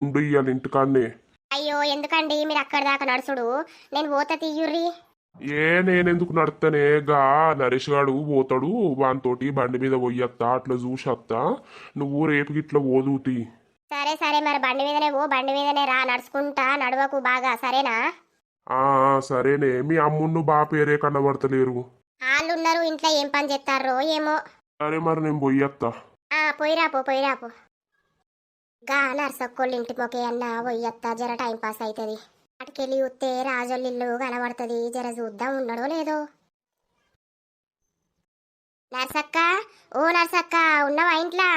ఉండు ఇయ్యాలి ఇంటికాన్నే. అయ్యో ఎందుకండి మీరు అక్కడ దాకా నడుచుడు, నేను పోత తీయుర్రి. నేనెందుకు నడతనే గా నరేష్ గాడు పోతాడు, వానితోటి బండి మీద పోయత్తా, అట్లా చూసత్తా. నువ్వు రేపు గిట్ల పోదూతి. సరే సరే మరి బండి మీదనే పో, బండి మీదనే రా, నడుచుకుంటా నడవకు బాగా, సరేనా? సరేనే. మీ అమ్మున్ను బా పేరే కనబడతలేరు. వాళ్ళున్నారు ఇంట్లో, ఏం పని చేస్తారో ఏమో. సరే మరి నేను పోయత్తా. పోయిరాపో. గా నర్సక్కోళ్ళ ఇంటి మొకే అన్న పోయత్తా, జర టైం పాస్ అవుతుంది. అటుకెళ్ళి చూస్తే రాజోళ్ళిల్లు కనబడుతుంది, జర చూద్దాం ఉన్నాడో లేదో. నర్సక్క, ఓ నర్సక్క, ఉన్నవా ఇంట్లో?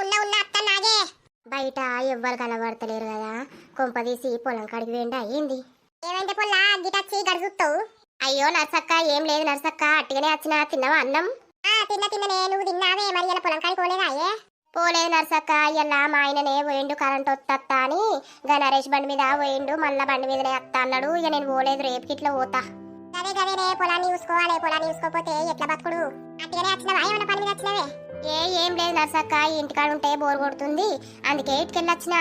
ఉన్నా అత్త నాగే. బయట ఎవ్వరు కనబడతలేరు కదా, కొంపదీసి పొలం కాడికి వేండి అయ్యింది. ఏమంటే పొల్లా గిటచ్చి గడుచుతావు? అయ్యో నర్సక్క, ఏం లేదు నర్సక్క, అట్టిగానే వచ్చినా. తిన్నావా అన్నం? తిన్ననే. నువ్వు తిన్నావే? మరి ఇలా పొలం కాడికి పోలేదా? పోలేదు నర్సక్క, ఇలా మా ఆయననే పోయిండు కరెంట్ వస్తా అని. గా నరేష్ బండి మీద పోయిండు, మళ్ళా బండి మీదనే వస్తా అన్నాడు. ఇక నేను పోలేదు, రేపుకి ఇట్లా పోతా. గదేనే పొలాన్ని చూసుకోవాలి, పొలాన్ని చూసుకోపోతే ఎట్లా బతుకుడు? అట్టిగానే వచ్చినవా? ఏమన్నా పని మీద వచ్చినవే? ఏం లేదు నర్సక్క, ఇంటికాడ ఉంటే బోర్ కొడుతుంది, అందుకే ఇటుకెళ్ళి వచ్చిన.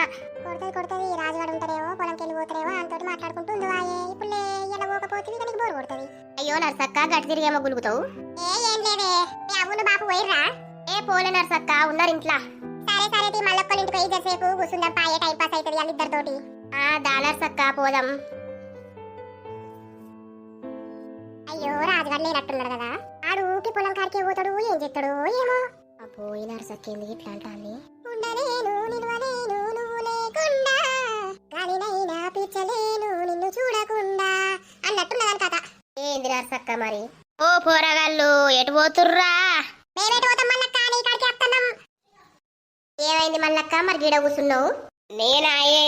కొడుతుంది రాజుగాడు ఉంటారేమో, పొలంకి వెళ్ళి పోతారేమో, అంతటి మాట్లాడుకుంటుంది. ఇప్పుడు ఇలా పోకపోతే నీకు బోర్ కొడుతుంది. అయ్యో నర్సక్క, గట్టి తిరిగేమో గులుగుతావు. ఏం లేదే. మీ అవ్వును బాపు పోయిర్రా? పోలే నర్సక్క, ఉన్నారు ఇంట్లో. సరే మళ్ళొక్కళ్ళ ఇంటికి పోయి జరసేపు కూర్చుందాం, పాయే టైం పాస్ అవుతుంది వాళ్ళిద్దరితోటి. దా నర్సక్క, పోదాం. అయ్యో రాజుగారు లేనట్టున్నాడు కదా, ఆడు ఊకి పొలం కాడికి పోతాడు, ఏం చేస్తాడు ఏమో. పోయి నర్సక్క ఎందుకు ఇట్లా అంటాన్ని? ఉండలేను నిలవలేను నువ్వు లేకుండా, గాలినైనా పీల్చలేను నిన్ను చూడకుండా అన్నట్టున్నదని కథ. ఏంది నర్సక్క మరి? ఓ పోరగాళ్ళు ఎటు పోతుర్రా? మేమేటు పోతాం మల్లక్క, నీ కాడికి వస్తున్నాం. ఏమైంది మల్లక్క, మరి గిడ కూర్చున్నావు? నేనాయే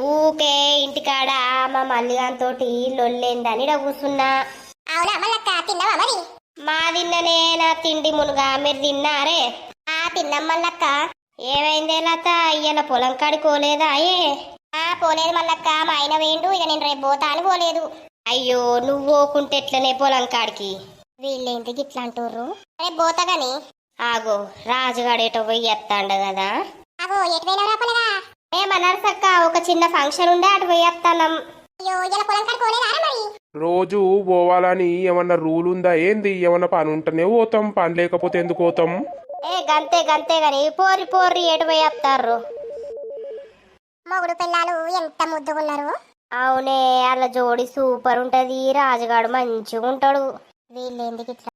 ఊకే ఇంటికాడ మా మల్లిగాంతోటి లొల్లేందని ఇడ కూర్చున్నా. అవునా మల్లక్క, తిన్నావా మరి? మా తిన్ననే, నా తిండి మునుగా, మీరు తిన్నారే? తిన్నాం మల్లక్క. ఏమైందే లత, ఇయ్యాల పొలం కాడికి పోలేదా? పోలేదు మల్లక్క, మా ఆయన వేయండు, ఇక నేను రేపు పోతా అని పోలేదు. అయ్యో నువ్వు పోకుంటే ఎట్లనే పొలం కాడికి? వీళ్ళేంటి గిట్లా అంటుర్రు? రేపు పోతా గాని. ఆగో రాజుగాడు ఎటో పోయి ఎత్తాండ కదా. ఏమన్నారసక్క, ఒక చిన్న ఫంక్షన్ ఉండే అటు పోయి ఎత్తానం. రోజు పోవాలని ఏమన్నా రూల్ ఉందా ఏంది? ఏమన్నా పని ఉంటేనే పోతాం, పని లేకపోతే ఎందుకు పోతాం? గంతే గాని పోర్రి ఎటు పోయి వస్తారు. మొగుడు పిల్లలు ఎంత ముద్దుగున్నారు. అవునే, అలా జోడి సూపర్ ఉంటది, రాజుగాడు మంచిగా ఉంటాడు. వీళ్ళేందుకు ఇట్లా